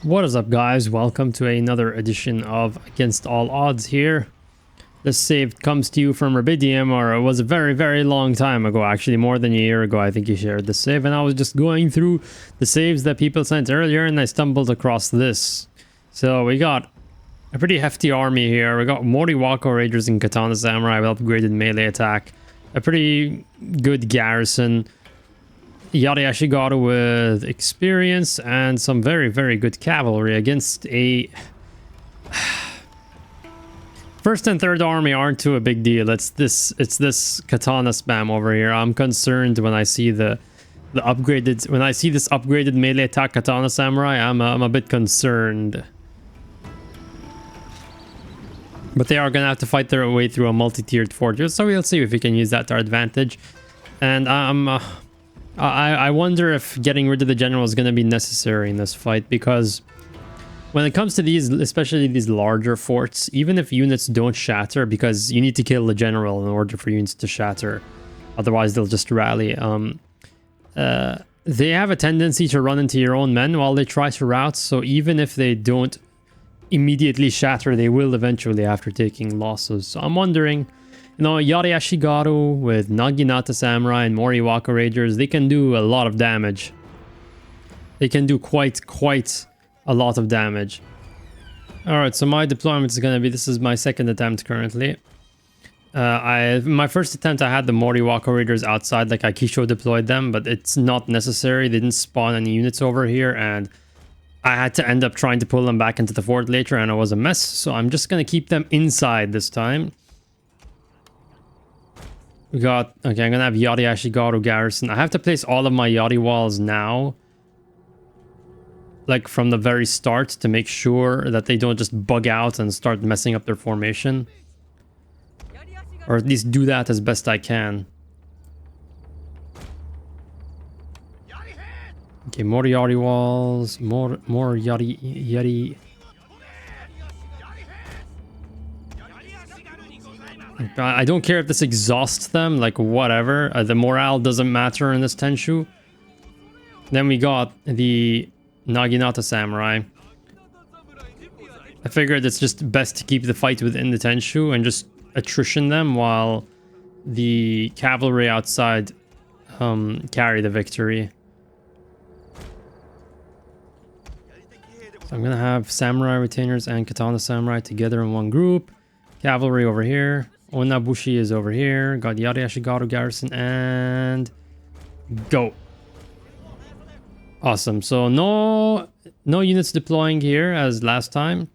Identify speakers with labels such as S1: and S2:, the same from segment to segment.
S1: What is up, guys? Welcome to another edition of Against All Odds here. This save comes to you from Rubidium, or it was a very long time ago, actually more than a year ago. I think you shared the save, and I was just going through the saves that people sent earlier, and I stumbled across this. So we got a pretty hefty army here. We got Moriwako Raiders and Katana Samurai with upgraded melee attack, a pretty good garrison, Yari Ashigaru with experience, and some very good cavalry against a... First and third army aren't too a big deal. It's this Katana spam over here. I'm concerned when I see this upgraded melee attack Katana Samurai. I'm a bit concerned. But they are gonna have to fight their way through a multi-tiered fortress, so we'll see if we can use that to our advantage. And I wonder if getting rid of the general is going to be necessary in this fight, because when it comes to these, especially these larger forts, even if units don't shatter, because you need to kill the general in order for units to shatter, otherwise they'll just rally. They have a tendency to run into your own men while they try to rout, so even if they don't immediately shatter, they will eventually after taking losses. So I'm wondering, you know, Yari Ashigaru with Naginata Samurai and Moriwaka Raiders, they can do a lot of damage. They can do quite a lot of damage. Alright, so my deployment is going to be, this is my second attempt currently. My first attempt I had the Moriwaka Raiders outside, like I Kisho deployed them, but it's not necessary. They didn't spawn any units over here, and I had to end up trying to pull them back into the fort later, and it was a mess. So I'm just going to keep them inside this time. We got, okay, I'm gonna have Yari Ashigaru garrison. I have to place all of my Yari walls now, like from the very start, to make sure that they don't just bug out and start messing up their formation, or at least do that as best I can. Okay, more Yari walls, more Yari. I don't care if this exhausts them, like whatever. The morale doesn't matter in this Tenshu. Then we got the Naginata Samurai. I figured it's just best to keep the fight within the Tenshu and just attrition them while the cavalry outside carry the victory. So I'm gonna have Samurai Retainers and Katana Samurai together in one group. Cavalry over here. Onabushi is over here. Got Yari Ashigaru garrison and go. Awesome. So no units deploying here as last time.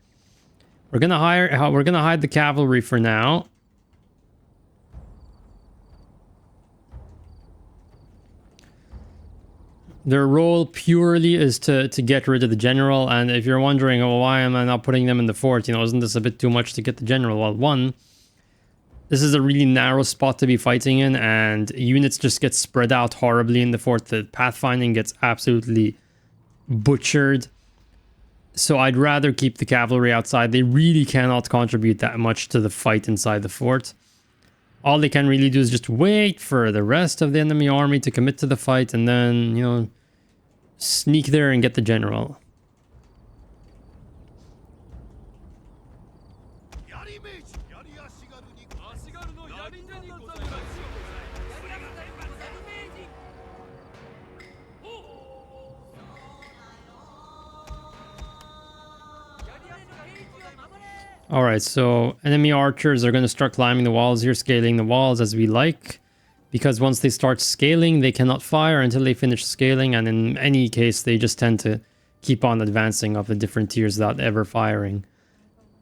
S1: We're gonna hide the cavalry for now. Their role purely is to get rid of the general. And if you're wondering, oh, why am I not putting them in the fort? You know, isn't this a bit too much to get the general? Well, one, this is a really narrow spot to be fighting in, and units just get spread out horribly in the fort. The pathfinding gets absolutely butchered. So I'd rather keep the cavalry outside. They really cannot contribute that much to the fight inside the fort. All they can really do is just wait for the rest of the enemy army to commit to the fight, and then, you know, sneak there and get the general. Alright, so enemy archers are going to start climbing the walls here, scaling the walls as we like. Because once they start scaling, they cannot fire until they finish scaling. And in any case, they just tend to keep on advancing up the different tiers without ever firing.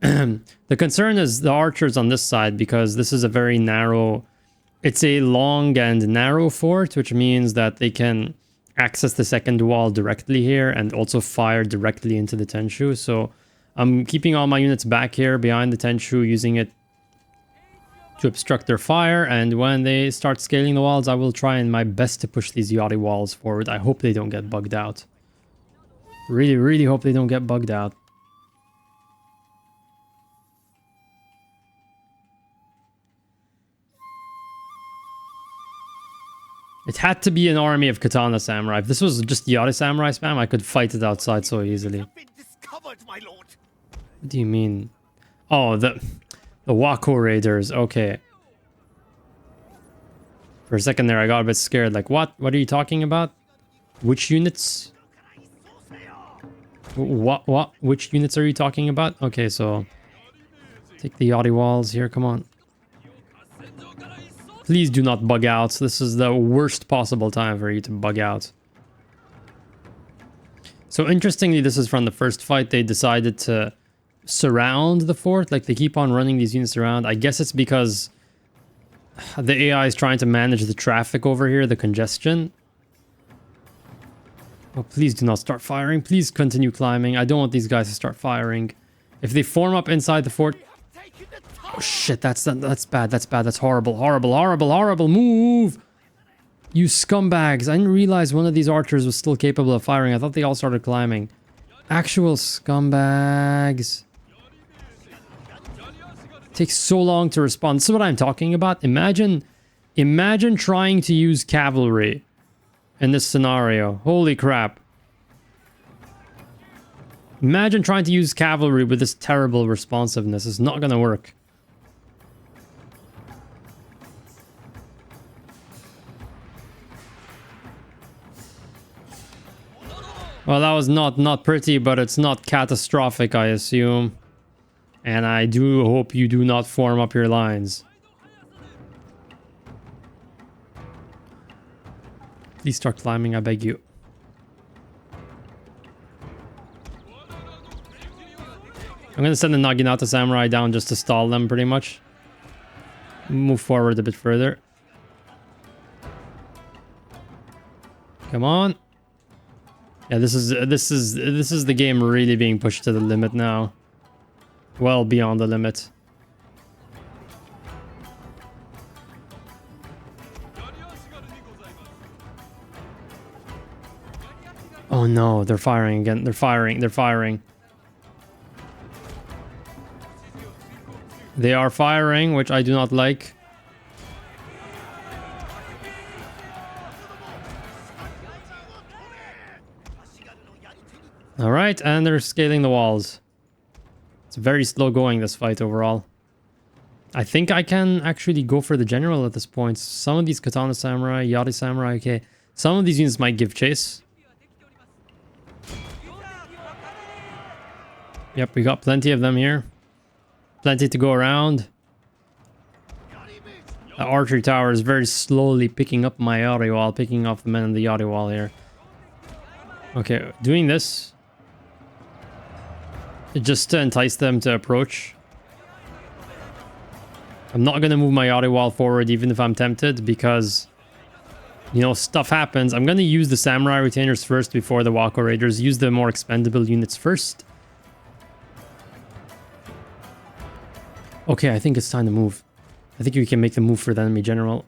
S1: The concern is the archers on this side, because this is a very narrow... It's a long and narrow fort, which means that they can access the second wall directly here and also fire directly into the Tenshu. So I'm keeping all my units back here behind the Tenshu, using it to obstruct their fire, and when they start scaling the walls, I will try my best to push these Yari walls forward. I hope they don't get bugged out. Really hope they don't get bugged out. It had to be an army of Katana Samurai. If this was just Yari Samurai spam, I could fight it outside so easily. What do you mean? Oh, the Waco Raiders. Okay. For a second there, I got a bit scared. Like, what? What are you talking about? Which units? What? Which units are you talking about? Okay, so take the Yachty walls here. Come on. Please do not bug out. This is the worst possible time for you to bug out. So interestingly, this is from the first fight. They decided to surround the fort. Like, they keep on running these units around. I guess it's because the AI is trying to manage the traffic over here, the congestion. Oh, please do not start firing. Please continue climbing. I don't want these guys to start firing. If they form up inside the fort... Oh shit, that's bad. That's bad. That's horrible. Horrible. Move! You scumbags. I didn't realize one of these archers was still capable of firing. I thought they all started climbing. Actual scumbags. It takes so long to respond. This is what I'm talking about. Imagine trying to use cavalry in this scenario. Holy crap. Imagine trying to use cavalry with this terrible responsiveness. It's not gonna work. Well, that was not pretty, but it's not catastrophic, I assume. And I do hope you do not form up your lines. Please start climbing, I beg you. I'm gonna send the Naginata Samurai down just to stall them, pretty much. Move forward a bit further. Come on. Yeah, this is the game really being pushed to the limit now. Well beyond the limit. Oh no, they're firing again. They're firing. They are firing, which I do not like. Alright, and they're scaling the walls. It's very slow going, this fight overall. I think I can actually go for the general at this point. Some of these Katana Samurai, Yachty Samurai, okay. Some of these units might give chase. Yep, we got plenty of them here. Plenty to go around. The archery tower is very slowly picking up my Yachty wall, picking off the men on the Yachty wall here. Okay, doing this. Just to entice them to approach. I'm not going to move my Yachty wall forward even if I'm tempted because, you know, stuff happens. I'm going to use the Samurai Retainers first before the Waco Raiders. Use the more expendable units first. Okay, I think it's time to move. I think we can make the move for the enemy general.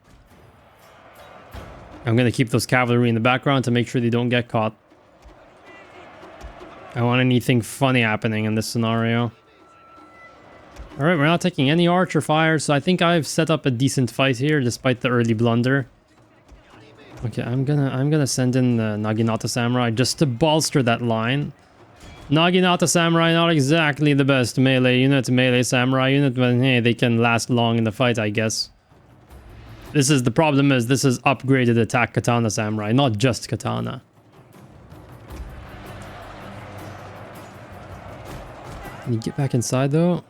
S1: I'm going to keep those cavalry in the background to make sure they don't get caught. I don't want anything funny happening in this scenario. Alright, we're not taking any archer fire, so I think I've set up a decent fight here despite the early blunder. Okay, I'm gonna send in the Naginata Samurai just to bolster that line. Naginata Samurai, not exactly the best melee samurai unit, but hey, they can last long in the fight, I guess. The problem is this is upgraded attack Katana Samurai, not just Katana. Can you get back inside though?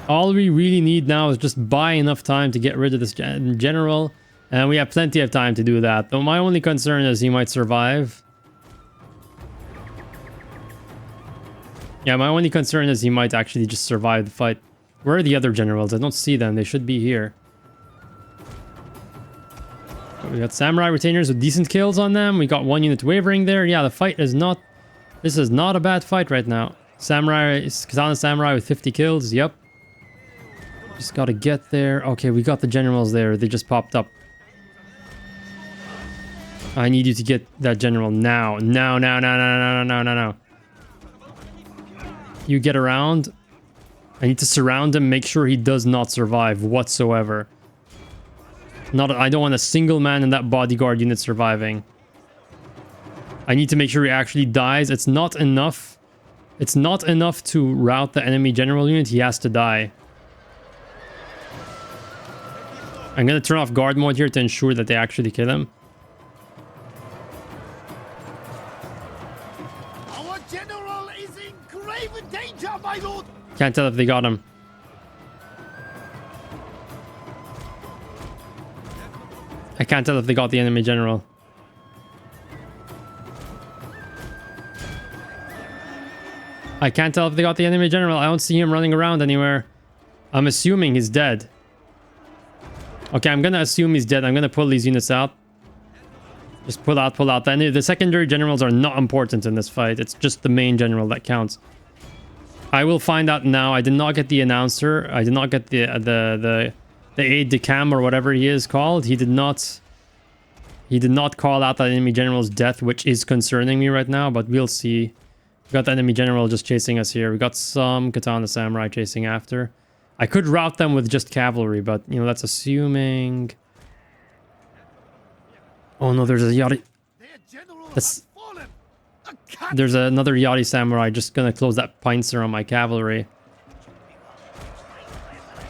S1: All we really need now is just buy enough time to get rid of this general. And we have plenty of time to do that. Though my only concern is he might survive. Yeah, my only concern is he might actually just survive the fight. Where are the other generals? I don't see them. They should be here. We got Samurai Retainers with decent kills on them. We got one unit wavering there. Yeah, the fight is not... This is not a bad fight right now. Katana Samurai with 50 kills. Yep. Just gotta get there. Okay, we got the generals there. They just popped up. I need you to get that general now. No. You get around. I need to surround him. Make sure he does not survive whatsoever. I don't want a single man in that bodyguard unit surviving. I need to make sure he actually dies. It's not enough. It's not enough to rout the enemy general unit. He has to die. I'm going to turn off guard mode here to ensure that they actually kill him.
S2: Our general is in grave danger, my lord.
S1: Can't tell if they got him. I can't tell if they got the enemy general. I can't tell if they got the enemy general. I don't see him running around anywhere. I'm assuming he's dead. Okay, I'm gonna assume he's dead. I'm gonna pull these units out. Just pull out, pull out. The secondary generals are not important in this fight. It's just the main general that counts. I will find out now. I did not get the announcer. I did not get the aide de camp or whatever he is called. He did not call out that enemy general's death, which is concerning me right now, but we'll see. We got the enemy general just chasing us here. We got some Katana samurai chasing after. I could rout them with just cavalry, but, you know, that's assuming... Oh no, there's a Yari... There's another Yari samurai just gonna close that pincer on my cavalry.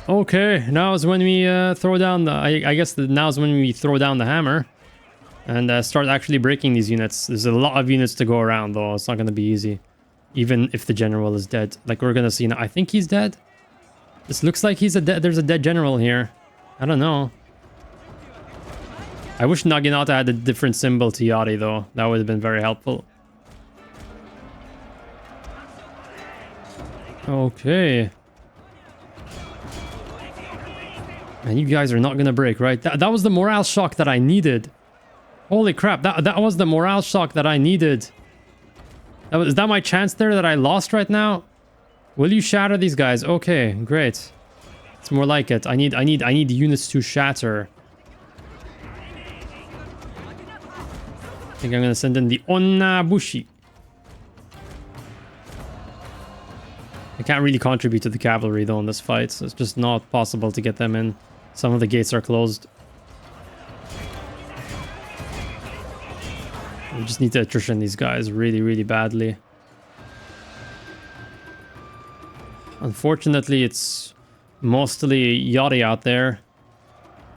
S1: Okay, now is when we throw down the... I guess now is when we throw down the hammer. And start actually breaking these units. There's a lot of units to go around, though. It's not gonna be easy. Even if the general is dead. Like we're gonna see now. I think he's dead. This looks like he's there's a dead general here. I don't know. I wish Naginata had a different symbol to Yari, though. That would have been very helpful. Okay. And you guys are not gonna break, right? That was the morale shock that I needed. Holy crap, that was the morale shock that I needed. Is that my chance there that I lost right now? Will you shatter these guys? Okay, great. It's more like it. I need units to shatter. I think I'm gonna send in the Onnabushi. I can't really contribute to the cavalry though in this fight, so it's just not possible to get them in. Some of the gates are closed. We just need to attrition these guys really, really badly. Unfortunately, it's mostly Yari out there.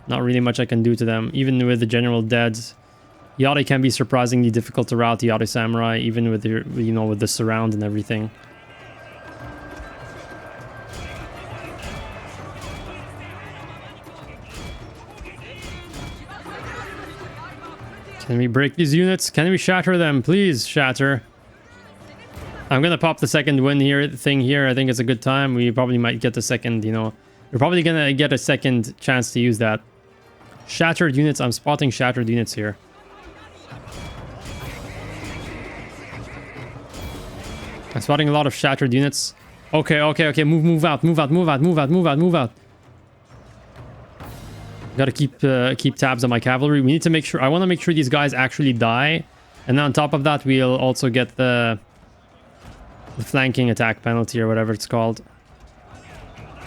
S1: Not really much I can do to them. Even with the general dead, Yari can be surprisingly difficult to rout, Yari samurai, even with the, you know, with the surround and everything. Can we break these units? Can we shatter them? Please shatter. I'm gonna pop the second win here thing here. I think it's a good time. We probably might get the second, you know. We're probably gonna get a second chance to use that. Shattered units. I'm spotting shattered units here. I'm spotting a lot of shattered units. Okay, okay, okay. Move out, move out, move out, move out, move out, move out. Gotta keep tabs on my cavalry. We need to make sure... I want to make sure these guys actually die. And then on top of that, we'll also get the flanking attack penalty or whatever it's called.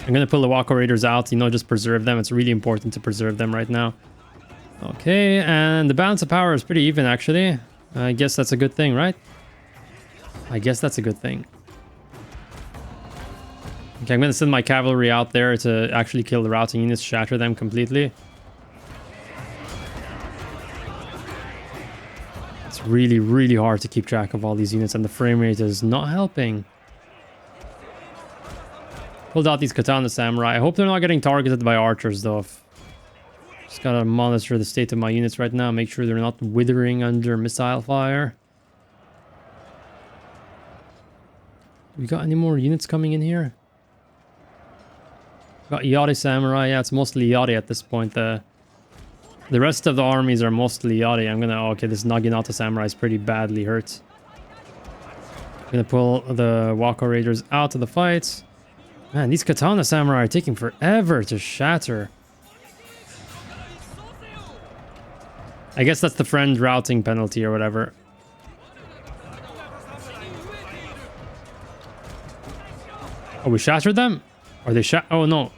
S1: I'm gonna pull the Wako Raiders out, you know, just preserve them. It's really important to preserve them right now. Okay, and the balance of power is pretty even, actually. I guess that's a good thing, right? I guess that's a good thing. Okay, I'm gonna send my cavalry out there to actually kill the routing units, shatter them completely. It's really, really hard to keep track of all these units, and the frame rate is not helping. Pulled out these Katana samurai. I hope they're not getting targeted by archers, though. Just gotta monitor the state of my units right now, make sure they're not withering under missile fire. We got any more units coming in here? Got Yari samurai. Yeah, it's mostly Yari at this point. The rest of the armies are mostly Yari. I'm gonna... Okay, this Naginata samurai is pretty badly hurt. I'm gonna pull the Wako Raiders out of the fight. Man, these Katana samurai are taking forever to shatter. I guess that's the friend routing penalty or whatever. Oh, we shattered them? Are they oh, no.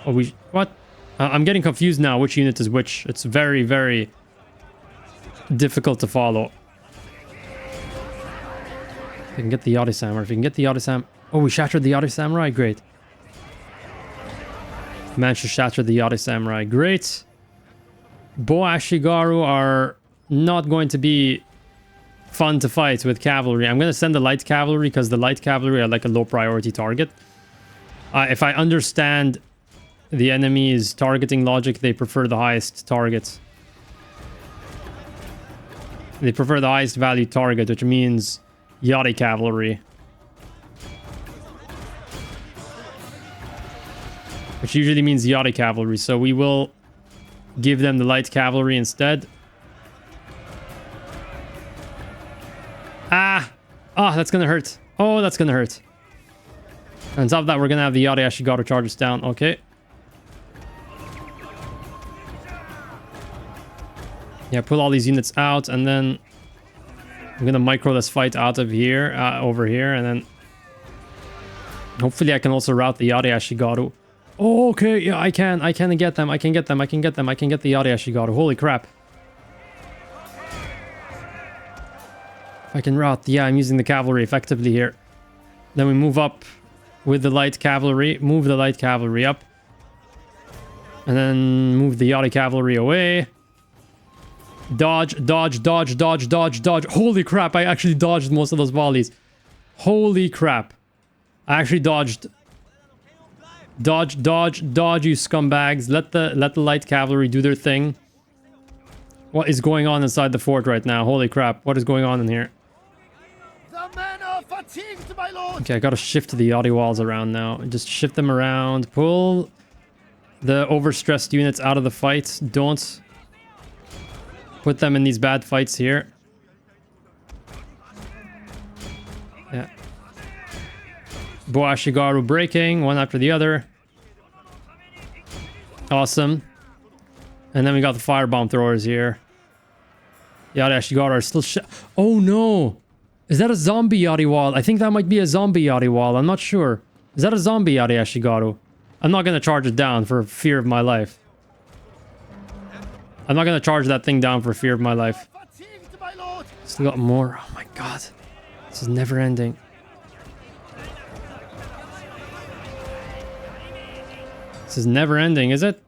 S1: Oh, we... What? I'm getting confused now which unit is which. It's very, very difficult to follow. I can get the Yachty Samurai. If we can get the Yachty Sam... Oh, we shattered the Yachty Samurai? Great. Managed to shatter the Yachty Samurai. Great. Bo Ashigaru are not going to be fun to fight with cavalry. I'm going to send the light cavalry because the light cavalry are like a low priority target. If I understand the enemy's targeting logic, they prefer the highest target. They prefer the highest value target, which means Yachty cavalry. Which usually means Yachty cavalry, so we will give them the light cavalry instead. Ah! Oh, that's gonna hurt. Oh, that's gonna hurt. And on top of that, we're gonna have the Yachty Ashigaru charges down. Okay. Yeah, pull all these units out, and then I'm gonna micro this fight out of here, over here, and then hopefully I can also route the Yachty Ashigaru. Oh, okay, yeah, I can get them, I can get the Yachty Ashigaru. Holy crap. If I can route, yeah, I'm using the cavalry effectively here. Then we move up with the light cavalry, move the light cavalry up. And then move the Yachty cavalry away. Dodge, dodge, dodge, dodge, dodge, dodge. Holy crap, I actually dodged most of those volleys. Holy crap. I actually dodged. Dodge, dodge, dodge, you scumbags. Let the light cavalry do their thing. What is going on inside the fort right now? Holy crap, what is going on in here?
S2: The men are fatigued, my lord.
S1: Okay, I gotta shift the Yachty walls around now. Just shift them around. Pull the overstressed units out of the fight. Don't put them in these bad fights here. Yeah. Bo Ashigaru breaking, one after the other. Awesome. And then we got the firebomb throwers here. Yachty Ashigaru are still oh no! Is that a zombie Yachty wall? I think that might be a zombie Yachty wall. I'm not sure. Is that a zombie Yachty Ashigaru? I'm not gonna charge it down for fear of my life. I'm not gonna charge that thing down for fear of my life. Still got more. Oh my god. This is never ending. This is never ending, is it?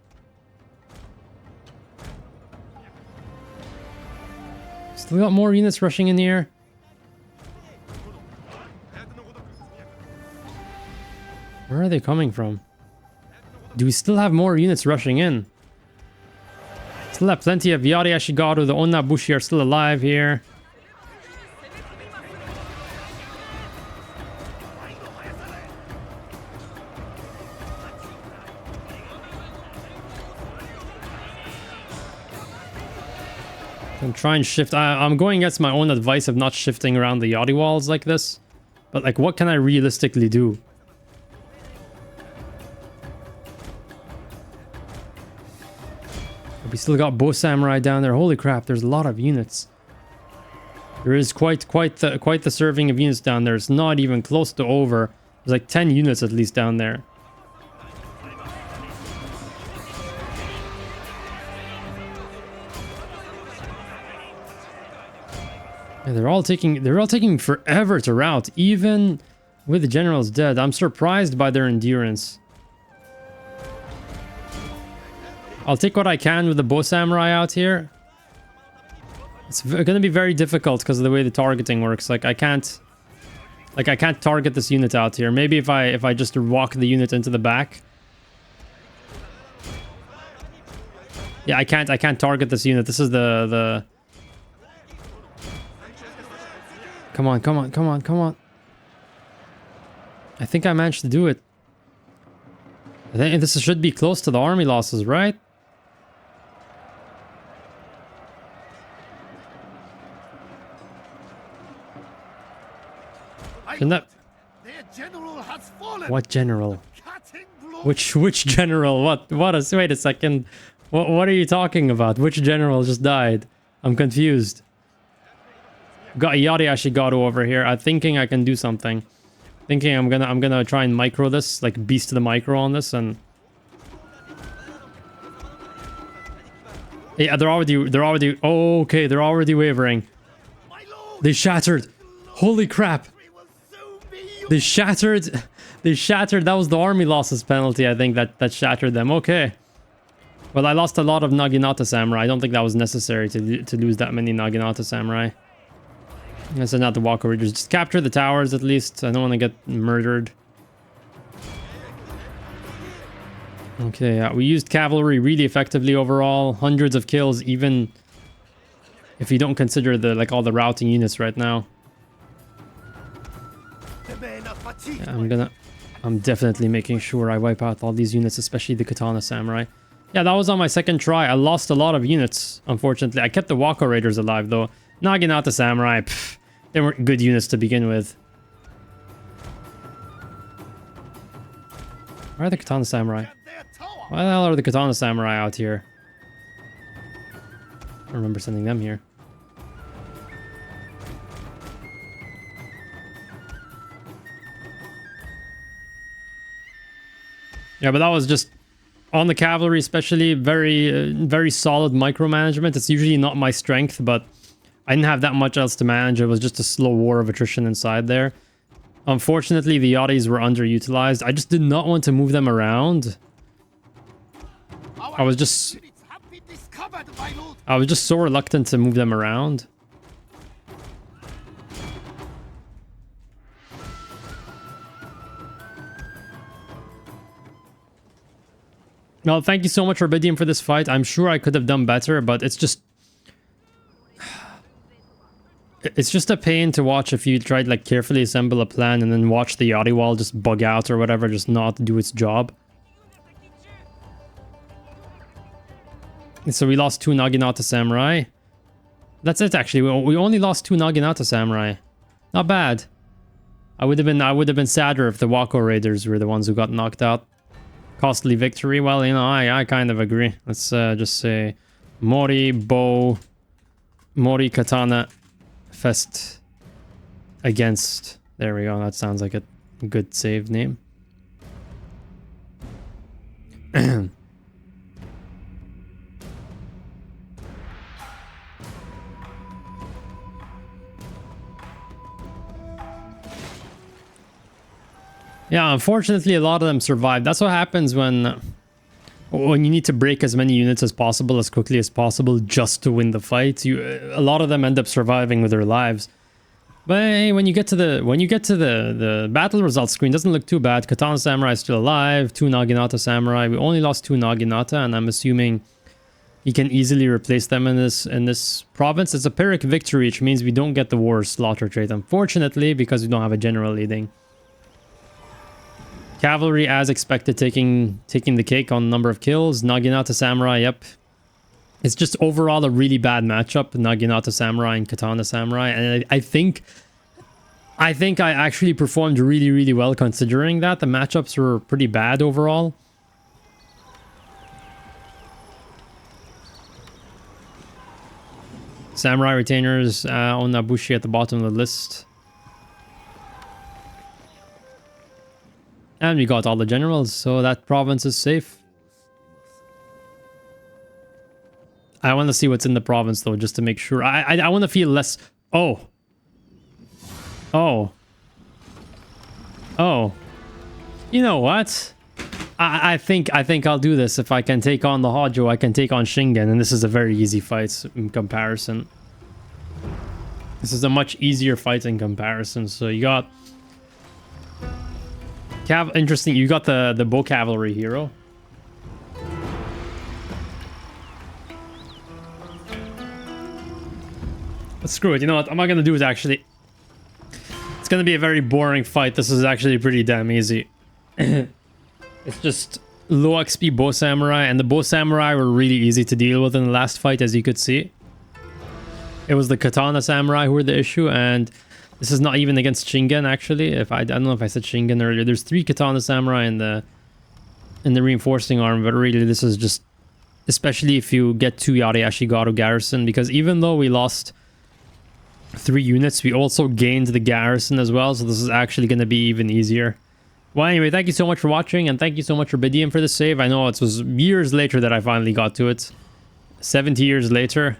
S1: Still got more units rushing in here. Where are they coming from? Do we still have more units rushing in? Still have plenty of Yachty Ashigaru. The Onnabushi are still alive here. I'm trying to shift. I'm going against my own advice of not shifting around the Yachty walls like this. But like, what can I realistically do? We still got Bo Samurai down there. Holy crap, there's a lot of units. There is quite the serving of units down there. It's not even close to over. There's like 10 units at least down there. Yeah, they're all taking forever to rout, even with the generals dead. I'm surprised by their endurance. I'll take what I can with the Bo Samurai out here. It's gonna be very difficult because of the way the targeting works. Like I can't target this unit out here. Maybe if I just walk the unit into the back. Yeah, I can't target this unit. This is the Come on, come on, come on, come on. I think I managed to do it. I think this should be close to the army losses, right? That...
S2: Their general has fallen.
S1: What general? Which general? What? Wait a second. What are you talking about? Which general just died? I'm confused. Got a Yachty Ashigaru over here. I'm thinking I can do something. Thinking I'm gonna try and micro this, like beast to the micro on this, and yeah, they're already. Oh, okay, they're already wavering. They shattered. Holy crap! They shattered. They shattered. That was the army losses penalty, I think, that shattered them. Okay. Well, I lost a lot of Naginata Samurai. I don't think that was necessary to lose that many Naginata Samurai. Let's not the walk over. Just capture the towers at least. I don't want to get murdered. Okay, yeah, we used cavalry really effectively overall. Hundreds of kills, even if you don't consider the all the routing units right now. Yeah, I'm definitely making sure I wipe out all these units, especially the Katana Samurai. Yeah, that was on my second try. I lost a lot of units, unfortunately. I kept the Wako Raiders alive, though. Naginata Samurai, pff, they weren't good units to begin with. Where are the Katana Samurai? Why the hell are the Katana Samurai out here? I remember sending them here. Yeah, but that was just... On the cavalry especially, very solid micromanagement. It's usually not my strength, but I didn't have that much else to manage. It was just a slow war of attrition inside there. Unfortunately, the Yachties were underutilized. I just did not want to move them around. I was just so reluctant to move them around. Well, thank you so much, Orbidium, for this fight. I'm sure I could have done better, but it's just... It's just a pain to watch if you try to like carefully assemble a plan and then watch the Yachty wall just bug out or whatever, just not do its job. So we lost 2 Naginata Samurai. That's it, actually. We only lost 2 Naginata Samurai. Not bad. I would have been sadder if the Wako Raiders were the ones who got knocked out. Costly victory. Well, you know, I kind of agree. Let's just say Mori Katana Fest against. There we go. That sounds like a good save name. Yeah, unfortunately, a lot of them survived. That's what happens when you need to break as many units as possible, as quickly as possible, just to win the fight. A lot of them end up surviving with their lives. But hey, when you get to the battle results screen, doesn't look too bad. Katana Samurai is still alive. 2 Naginata Samurai. We only lost 2 Naginata, and I'm assuming you can easily replace them in this province. It's a Pyrrhic victory, which means we don't get the war slaughter trait, unfortunately, because we don't have a general leading. Cavalry, as expected, taking the cake on number of kills. Naginata Samurai, yep. It's just overall a really bad matchup, Naginata Samurai and Katana Samurai. And I think I actually performed really, really well considering that. The matchups were pretty bad overall. Samurai retainers, Onabushi at the bottom of the list. And we got all the generals, so that province is safe. I want to see what's in the province, though, just to make sure. I want to feel less... Oh. You know what? I think I'll do this. If I can take on the Hojo, I can take on Shingen, and this is a very easy fight in comparison. This is a much easier fight in comparison. So you got... Interesting, you got the bow cavalry hero. But screw it, you know what? I'm not gonna do it actually. It's gonna be a very boring fight. This is actually pretty damn easy. It's just low XP bow samurai, and the bow samurai were really easy to deal with in the last fight, as you could see. It was the katana samurai who were the issue, and this is not even against Shingen, actually. I don't know if I said Shingen earlier. There's 3 Katana Samurai in the reinforcing arm, but really this is just... Especially if you get 2 Yari Ashigaru garrison, because even though we lost 3 units, we also gained the garrison as well, so this is actually going to be even easier. Well, anyway, thank you so much for watching, and thank you so much for Bidium for the save. I know it was years later that I finally got to it. 70 years later.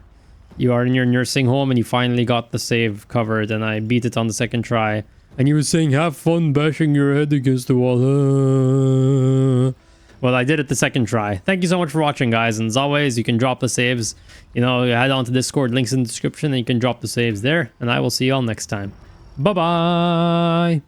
S1: You are in your nursing home and you finally got the save covered, and I beat it on the second try And he was saying, have fun bashing your head against the wall. Well, I did it the second try. Thank you so much for watching, guys. And as always, you can drop the saves. You know, head on to Discord, links in the description, and you can drop the saves there. And I will see you all next time. Bye-bye.